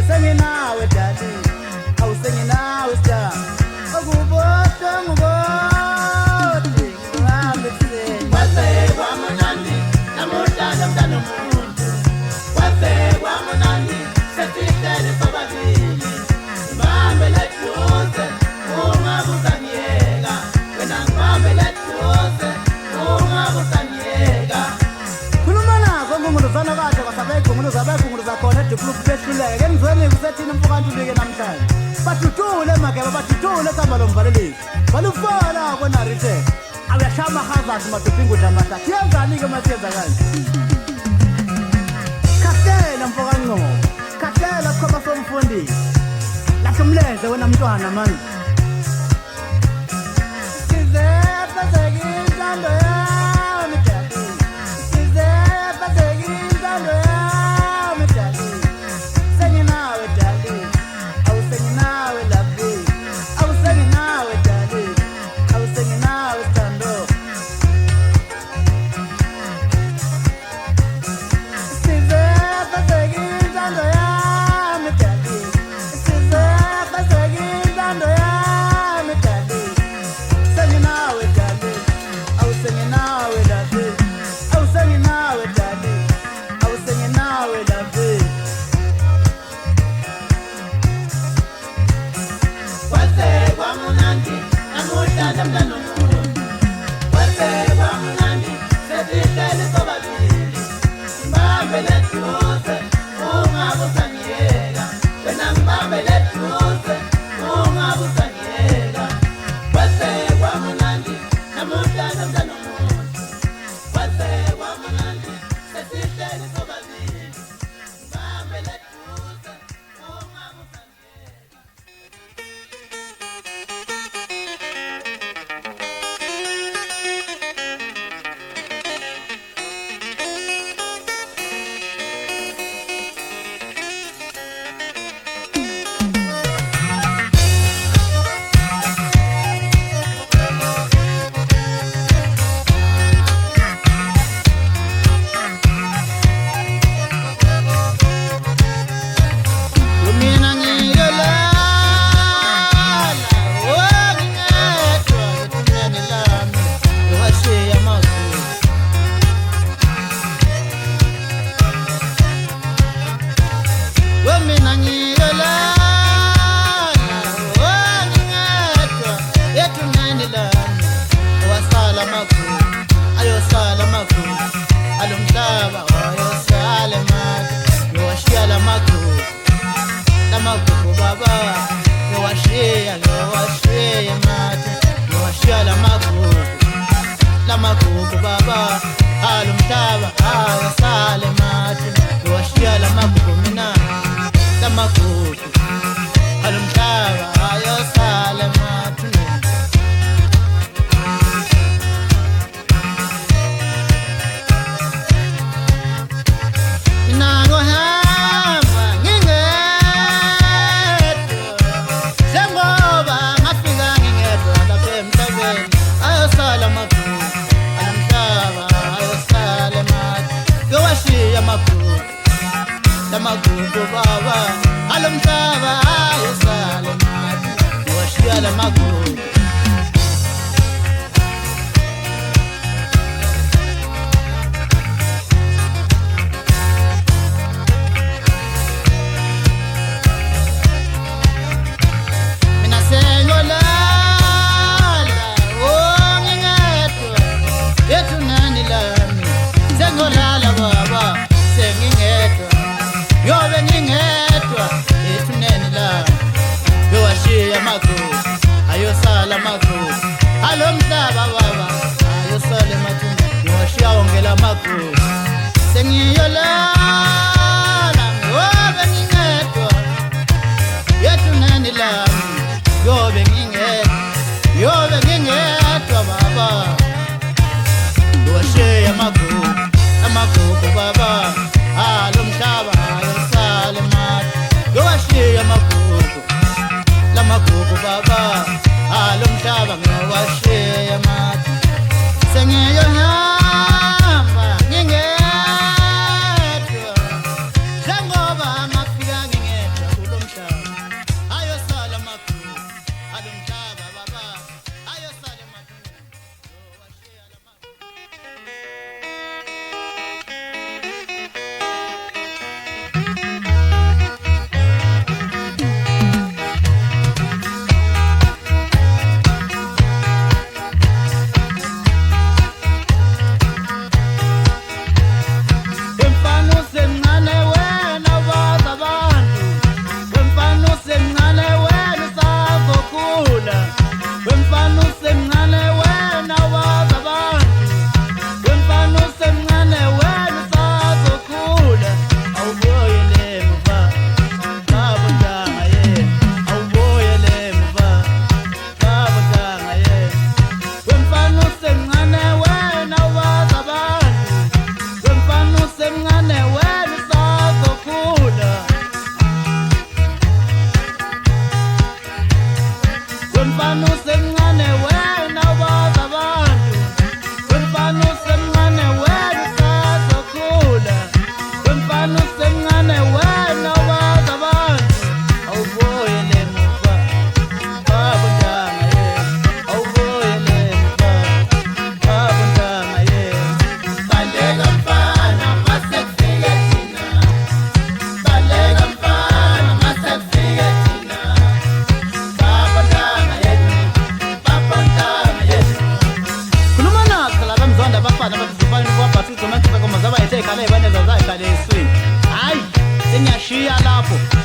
singing now with daddy. I was singing now with dad. I go batutule makeba batutule kama lomvalelisi balufala kona rite awashama hazard matupingu tamata kiangani kama siyaza gani katela mfoka ngomo katela kama somfundi la kumleze wena mntwana manje sizepha sekindando yami daddy sizepha sekindando yami daddy singing now with daddy I was singing now with daddy I was singing now with daddy I was singing now with Tando sizepha sekindando yami daddy sizepha sekindando yami daddy singing now with daddy I was singing now with daddy I was singing now with daddy I was singing now with daddy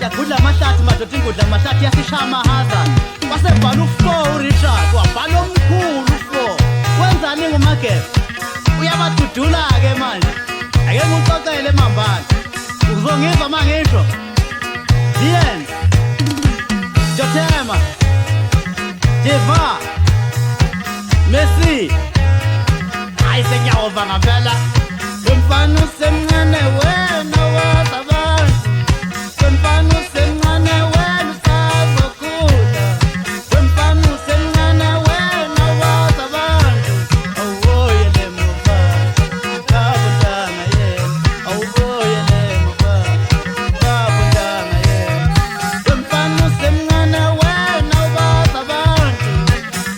yagudla amahlathi madoda ingudla amahlathi yasishaya amahaza wasebhala u4 uRichard wabhala omkhulu u4 wenzani ngumagebe uyabadudula ke manje ake ngicocele mambala uzongizwa mangisho Bien Jothema Deva Messi Ayisengiyawova ngaphela Wemfana usemncane wena wazabantu Wemfana usemncane wena usazokhula Wemfana usemncane wena wazabantu Awuboyele muva Kabundanga yena Awuboyele muva Kabundanga yena Wemfana usemncane wena wazabantu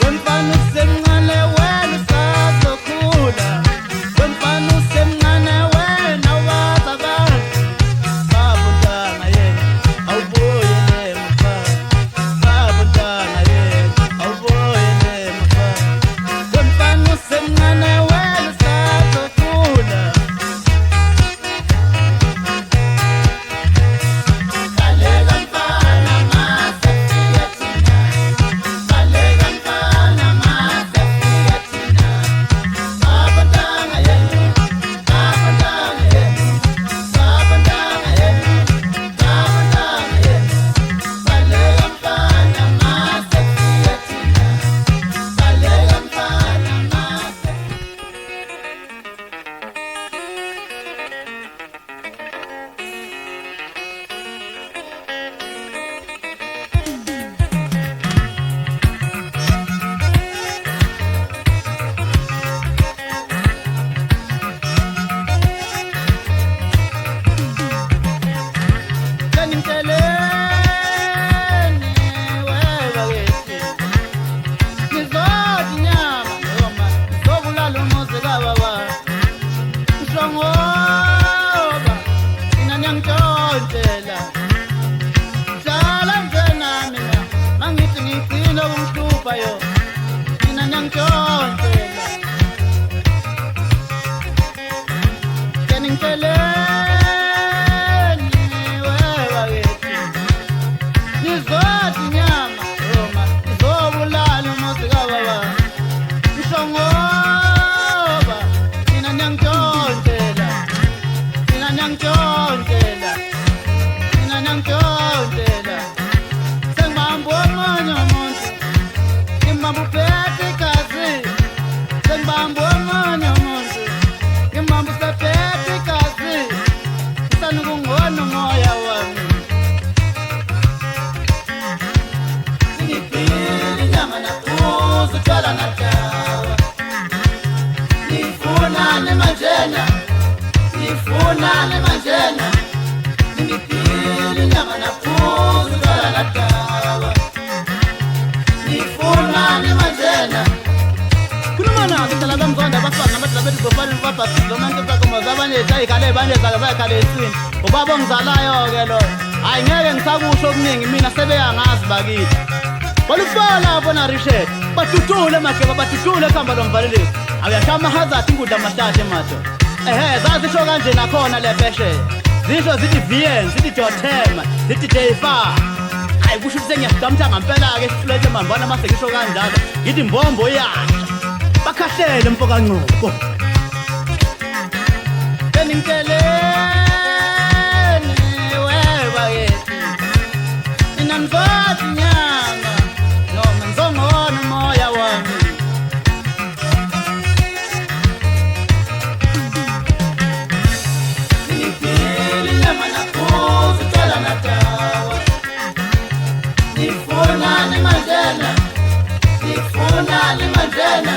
Wemfana usemncane wena usazokhula Wemfana usemncane wena wazabantu Kabundanga yena Awuboyele muva Kabundanga yena Awuboyele muva Wemfana usemncane wena usazokhula Baleka mfana mase fika thina Baleka mfana mase fika thina Kabundanga yena Kabundanga yena Kabundanga yena Kabundanga yena Baleka mfana mase fika thina Baleka mfana mase Senimceleni webakithi Ngizothi nyama noma ngizobulala umuzi kababa Ngisho ngoba mina ngiyangishontshela Hlala nje nami na mangithi ngigcina ukumhlupha yo mina ngiyangishontshela Senimceleni webakithi Ngizothi nyama noma ngizobulala umuzi kababa Ngisho ngoba mina ngiyangishontshela Mina ngiyangishontshela Mina ngiyangishontshela Sengibamba omunye umuntu Ngibamba uphethe igazi Sengibamba omunye umuntu Ngibamba usephethe igazi Usanukungona umoya wami Ngibhili inyama naphuza utshwala nadawa Ngifunani manjena Ngifunani manjena Ngibhili inyama naphuza utshwala nadawa Ngifunani manjena Khulumana ke tala bamzonda abafana abathi labethi gofana babhaptizo manje sakumoza abanye ekhaya abanye zakhale esini ubaba ongizalayo ke lo hayi ngeke ngisakusho okuningi mina sebeyangazi bakithi Walufala bona Richard batutule mageba batutule khamba lomvalelisi awuyashaya amahazathi ingudla amahlathi mato zazisho kanje nakhona lepeshe zisho zithi VN zithi Jothema zithi J5 hayi kusho ukuthi ngiyadamtha ngempela ke siflethe mambana mase ngisho kanjalo ngithi imbombo iyasha bakhahlele mfoka ncoko Senimceleni webakithi mina ngizothi nyama noma ngizongona umoya wami Ngibhili inyama naphuza utshwala nadawa Ngifunani manjena Ngifunani manjena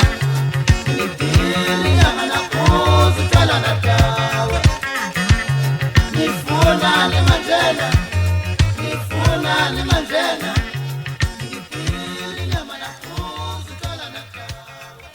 Ngibhili inyama naphuza utshwala nadawa Ngifunani manjena Ngifunani manjena Ngibhili inyama naphuza utshwala nadawa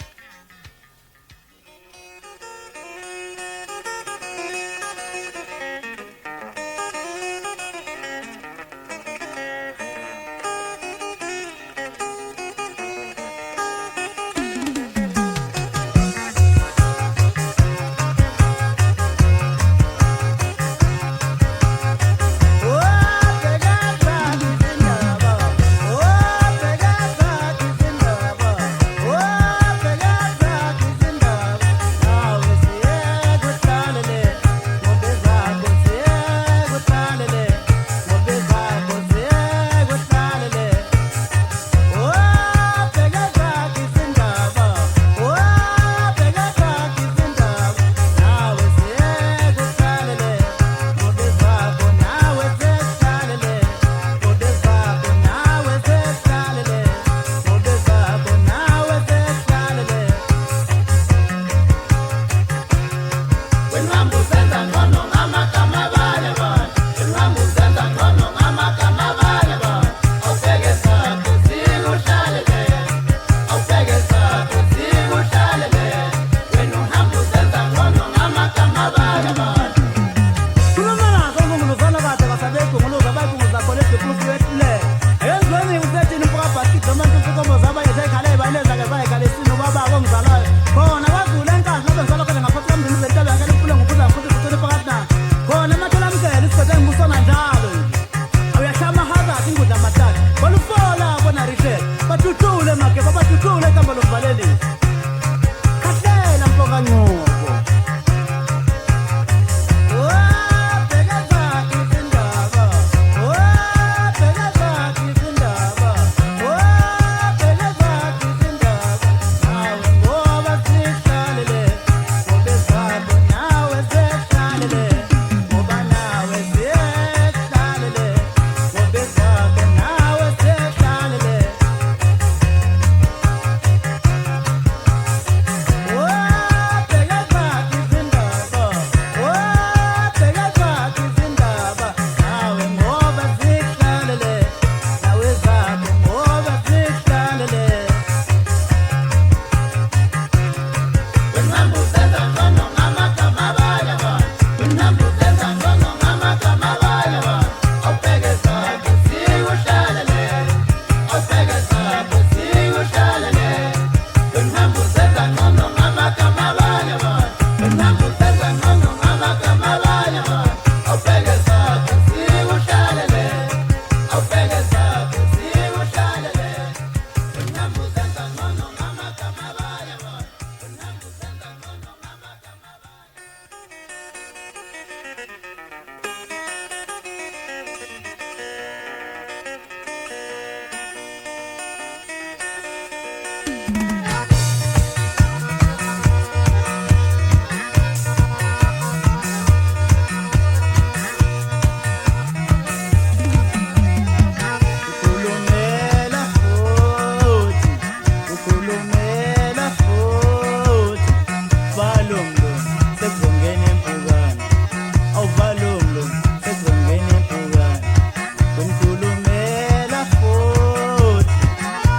Ngikhulumela futhi,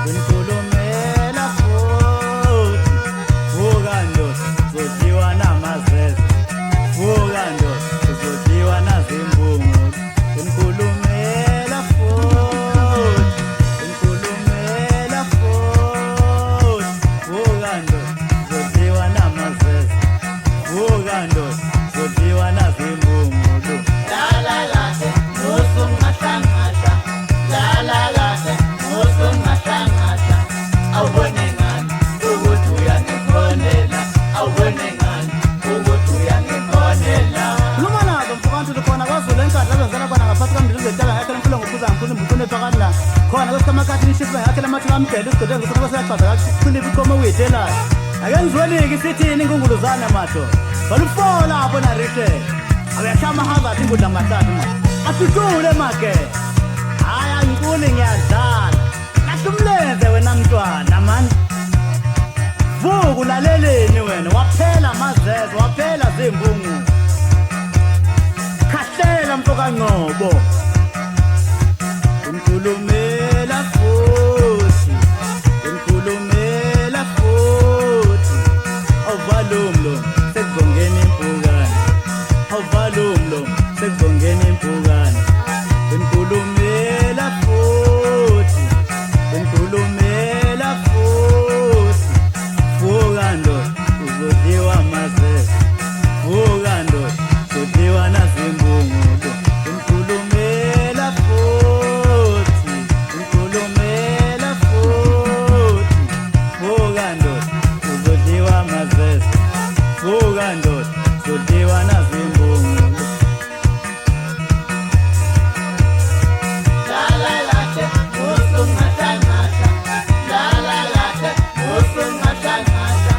ngikhulumela futhi. Vuka ndoda, uzodliwa namazeze. Vuka ndoda, uzodliwa nazimbungulu. Ngikhulumela futhi, ngikhulumela futhi. Vuka ndoda, uzodliwa namazeze. Vuka ndoda, uzodliwa nazimbungulu. Lala kahle musu ngahlangasha, lala kahle musu ngahlangasha. Awubone ngani ukuthi uyangikhonela, awubone ngani ukuthi uyangikhonela. Noma nazo mfukantu likhona kwaZulu enkandla bezala khona ngaphansi kwambizo zetala yakhe lemfulo ngokhuza ngikhuza mbutune phakathi la. Khona kwesikamakhathi nishifwe yakhe lamathula amgele isigode ngikuthi kwaseyachaza kakukhuliphi ikhomo uyitelayo. Ake ngizweliki sithini ingunguluzana mato. Balufola apho na rishe. Awuyashama hazathi ingudla mahlathi ma. Asitule make. Haya nkulu ngiyadlala. Lahlumlenze wena mntwana man. Vuka ulaleleni wena waphela amazeze waphela zimbungu. Khahlela mfokanqobo. Ngikhulumela futhi. Ngikhulumela futhi. Awuvalumlo sekuzongena impukane. Awuvalumlo sekuzongena impukane. Ngikhulumela futhi. Ngikhulumela futhi. Vuka ndoda uzodliwa amazeze. Vuka ndoda uzodliwa nazimbungulu. Ngikhulumela futhi. Ngikhulumela futhi. Vuka ndoda uzodliwa amazeze. Vuka ndoda uzodliwa nazimbungulu. Lala kahle musu ngahlangasha, lala kahle musu ngahlangasha.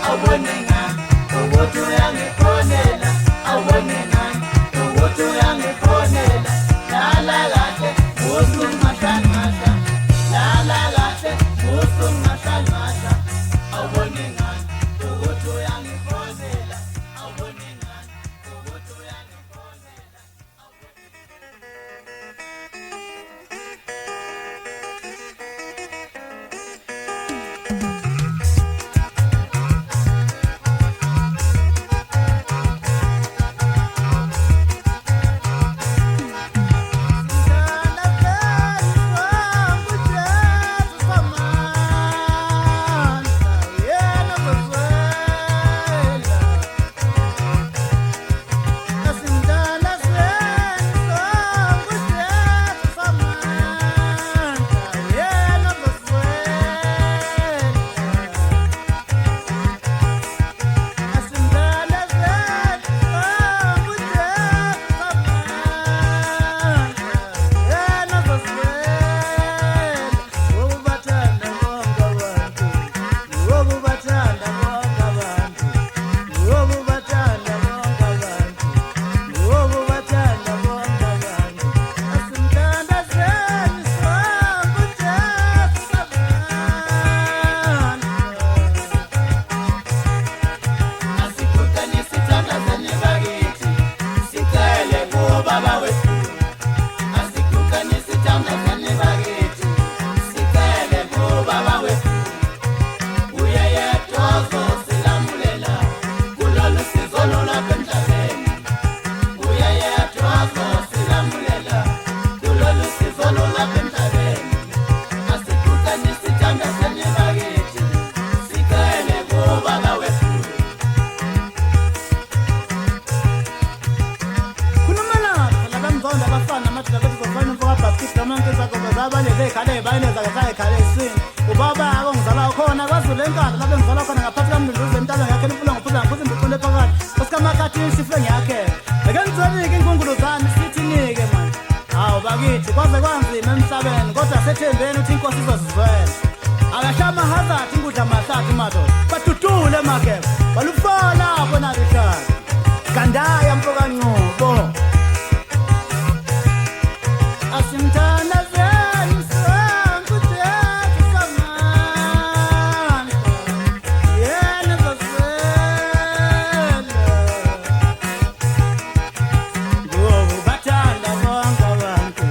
Awubone ngani ukuthi uyangikhonela, awubone ngani ukuthi uyangikhonela. Lala kahle musu ngahlangasha, lala kahle musu ngahlangasha. Awubone ngani ukuthi uyangikhonela, awubone ngani ukuthi uyangikhonela. Kwaze kwanzima emhlabeni kodwa sethembeni ukuthi inkosi izosivela. Akashama hazathi ingudla mahlathi madoda. Badudule makebe. Balufola apho na rishana. Gandaya mfokanqobo. Asimthanda zeni sangudethu samandla. Yena zosela. Ngoba bathanda bonke abantu.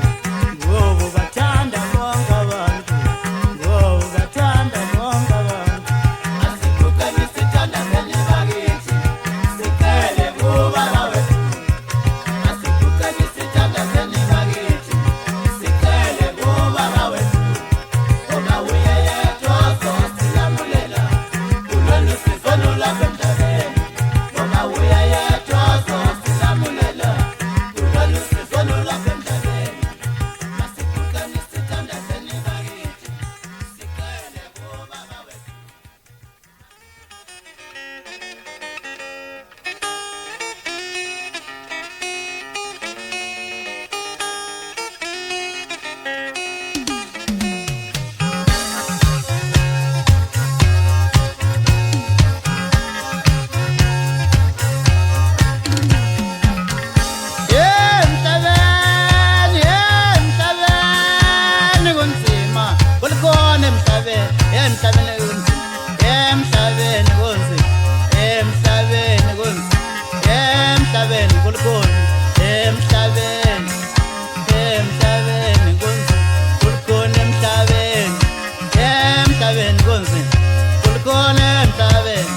emhlabeni kunzima, emhlabeni kunzima, emhlabeni kulikhona, emhlabeni, emhlabeni kunzima, kulikhona emhlabeni, emhlabeni kunzima, kulikhona emhlabeni,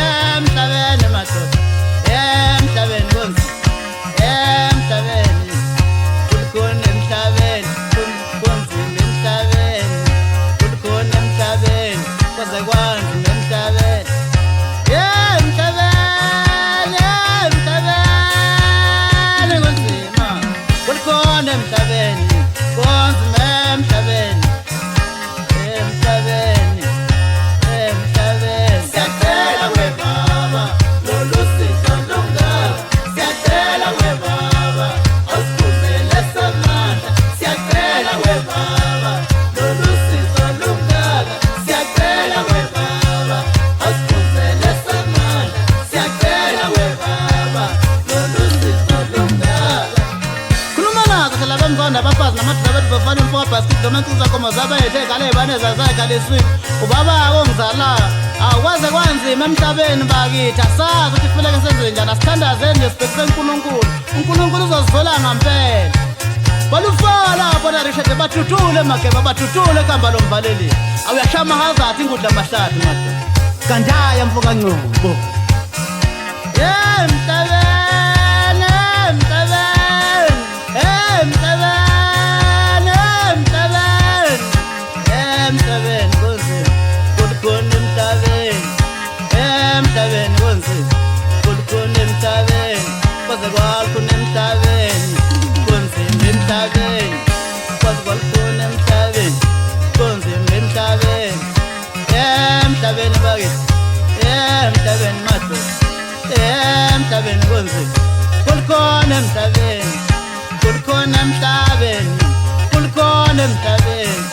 emhlabeni madoda, emhlabeni kunzima, emhlabeni, kulikhona emhlabeni, kunzima emhlabeni, kulikhona emhlabeni, kwaze kwanzima emhlabeni. Emhlabeni, emhlabeni kunzima, kulikhona emhlabeni, kunzima emhlabeni, emhlabeni, emhlabeni. Siyacela we baba, lolu sitho lungaka. Siyacela we baba, awusiphuzele samandla. Siyacela we baba, lolu sitho lungaka. Siyacela we baba, awusiphuzele samandla. Siyacela we baba, lolu sitho lungaka. Khuluma nazo phela bemzonda abafazi namadoda bethu bafana imfoka basket noma insizwa zakomo zabayethe ngale baneza zakhe leswini ubaba ongizalayo akwaze kwanzima emhlabeni bakithi asazi ukuthi kufanele senze njani asithandazeni nje sibhekise uNkulunkulu uNkulunkulu uzosizola ngempela balufala bona rishete bathuthule mageba bathuthule kamba lomvaleli awuyashama hazathi ingudla amahlathi madoda kandaya mfoka Ncumbo emhlabeni emhlabeni emhlabeni emhlabeni kunzima kulikhona emhlabeni emhlabeni kunzima kulikhona emhlabeni kwaze kwalukhona emhlabeni kunzima emhlabeni kwaze kwalukhona emhlabeni kunzima emhlabeni emhlabeni bakithi emhlabeni madoda emhlabeni kunzima kulikhona emhlabeni kulikhona emhlabeni kulikhona emhlabeni.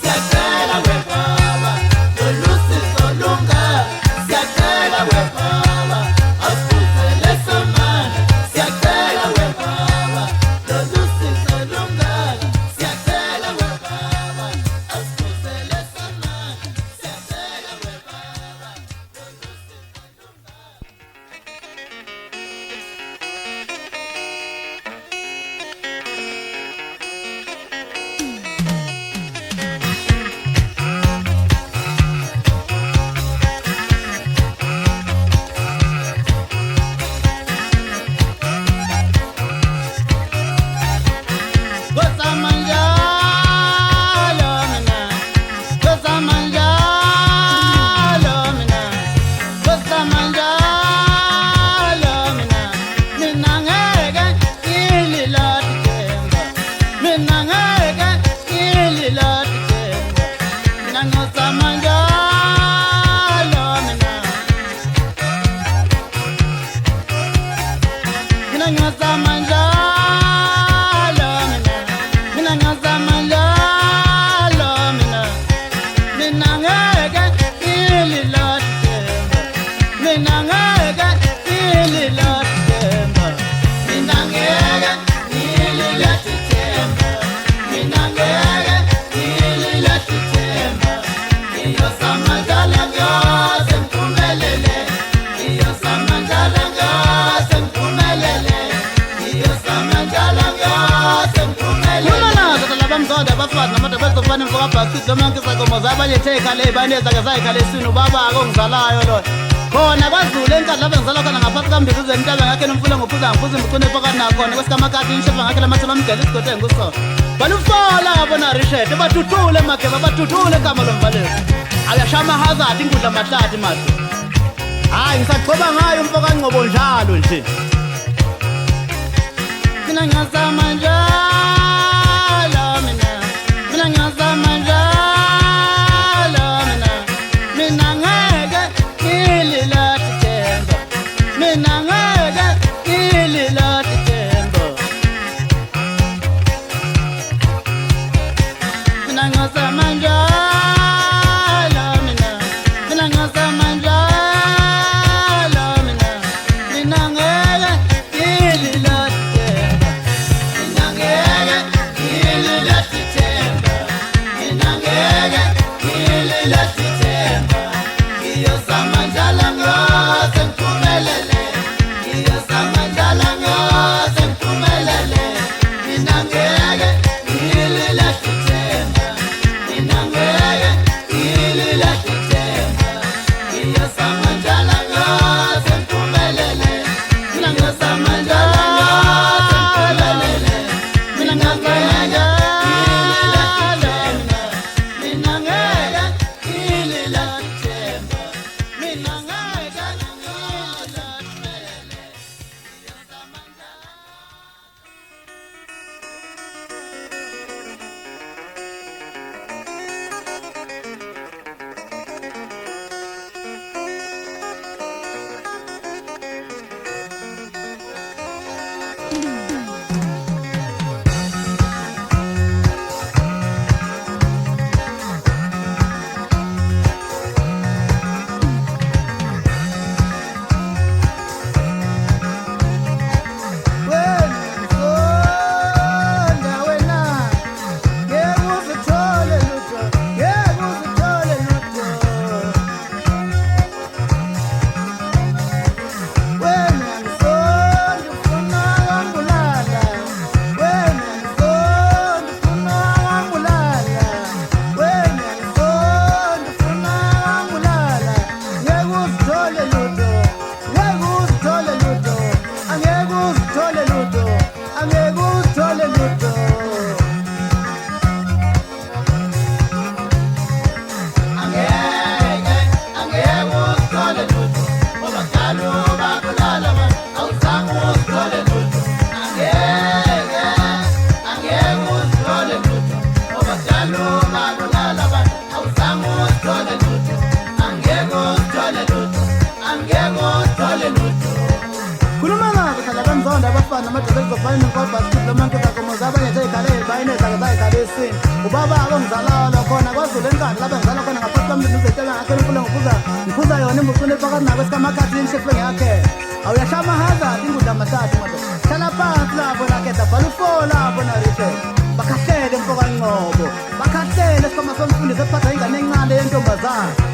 Siyacela we baba, lolu sitho lungaka. Siyacela we baba, awusiphuzele samandla. Siyacela we baba, lolu sitho lungaka. Siyacela we baba, awusiphuzele samandla. Siyacela we baba, lolu sitho lungaka. abafazi namadoda bezofana imfoka basket noma yonke izakomo zabayethe ekhale ey'banezi ake zayikhale eswini ubaba-ke ongizalayo loyo khona kwaZulu enkadla bengizala khona ngaphansi kambizi uzeni intabe ngakhe nomfule ngophuza ngiphuza imbucune phakathi nakhona kwesikamakati inshefa ngakhe lamathela amgele isigodo engikusona balufala bona rishete bathuthule mageba bathuthule egama lomvaleli awuyashama hazard ingudla amahlathi madu hayi ngisagcoba ngayo umfoka Ncumbo njalo nje mina ngiyazama njalo mina ngiyazama njalo mina ngeke ngililathi themba mina ngeke ngililathi themba mina ngiyazama njalo mina ngiyazama njalo mina ngeke ngililathi themba mina abafana amadoda ezofana nemfabhasikile lomanke zakomoza abanye zeyikhaleli bayinezake zayikhalesini ubaba abongizalayo lokhona kwazulu enkandla lapha ngizala khona ngaphathi kwambizi uzetela ngakhela imfula ngiphuza yona imbucune phakathi nako esikamakhathi inshefe ngiyakhe awuyashaya amahazard ingudla amathathu madoda hlala phansi lapho nakhetha bhala ufo lapho narishe bakhahlele mfokanqobo bakhahlele esikhoma somfundisi esiphatha ingane encane yentombazane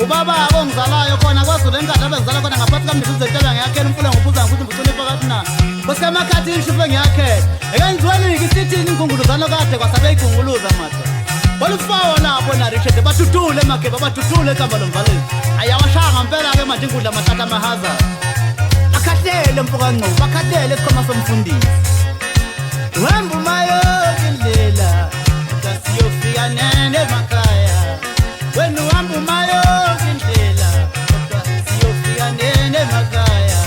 ubaba abongizalayo khona kwazulu enkandla abengizala khona ngaphathi kambizi uzetela ngiyakhela umfula ngiphuza ngiphuza imbucune phakathi na kwesikamakhathi inshife ngiyakhela ekangiziwelike isithini ingunguluzano kade kwasabe igunguluza madoda olufawo lapho narishede batutule emageba batutule ekamba lomvaleni ayawashaya ngampela-ke manje ingudla amathatha amahazard bakhahlele mfokancobo bakhahlele esikhoma somfundisi wemba umayoke indlela kasiyofika nene emakhaya wena uhamba umayoke indlela kodwa siyofika nene emakhaya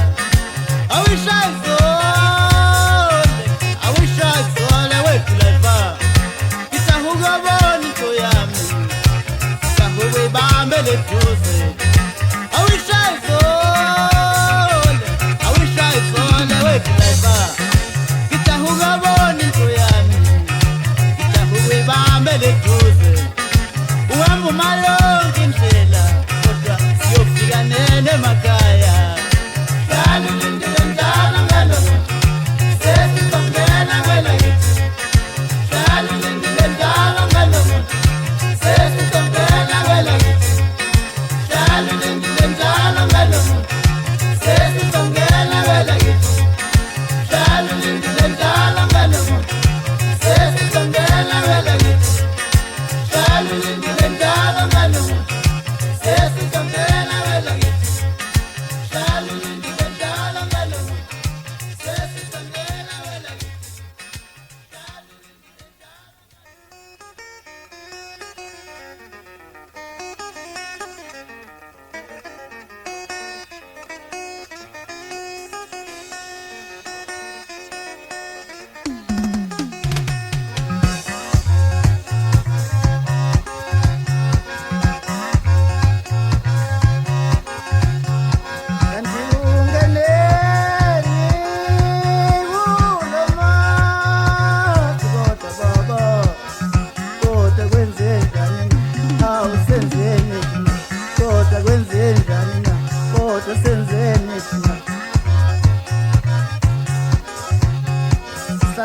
awishayizole wethu laiva isahukabona into yami sahuke ibambe leduze awishayizole wethu laiva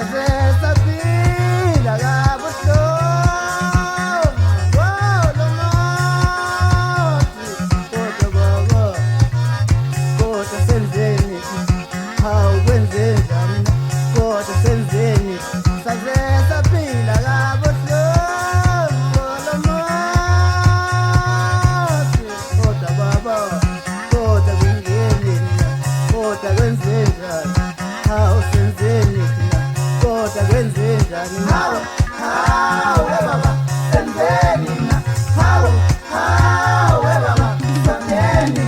saze saphila kabuhlungu lo mosi kodwa baba kodwa senzeni hawu kwenzenjani kodwa senzeni saze saphila kabuhlungu lo mosi kodwa baba kodwa kungeni kodwa kwenzenjani hawu senzeni kodwa kwenzenjani hawu we baba senzeni hawu we baba senzeni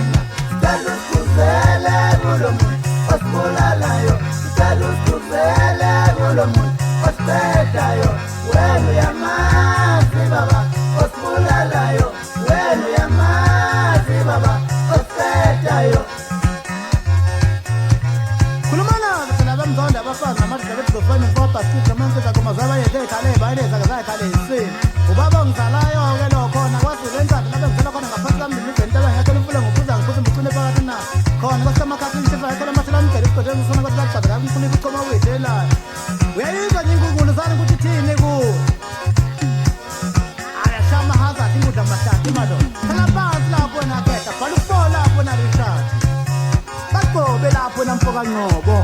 sicela usikuzele kulo muntu osibulalayo sicela usikuzele kulo muntu osiqedayo wena uyamazi baba osibulalayo wena uyamazi baba osiqedayo khulumana thina bemzonda abafazi namadlela bezofana ngoba sithi amanzi akomazaba yethe ekhale bayileza kazayikhale isini ubaba ngizalayo ke lo khona kwasilenzayo lapho ngizela khona ngaphansi kwami ngizenta ngiyacela umfula ngokuza ngikuze ngicune phakathi na khona kwasemakhathini sifa yakho lamasela ngicela isigqoke ngifuna ukuthi lakubhadala ngifuna ukuchoma wethe la uyayizwa nje inkulunkulu zani ukuthi thini ku ayashama hazard ingudla mahlati mado thela phansi lapho nakhetha bhala ufola lapho na Richard bagobe lapho namfoka Ngcobo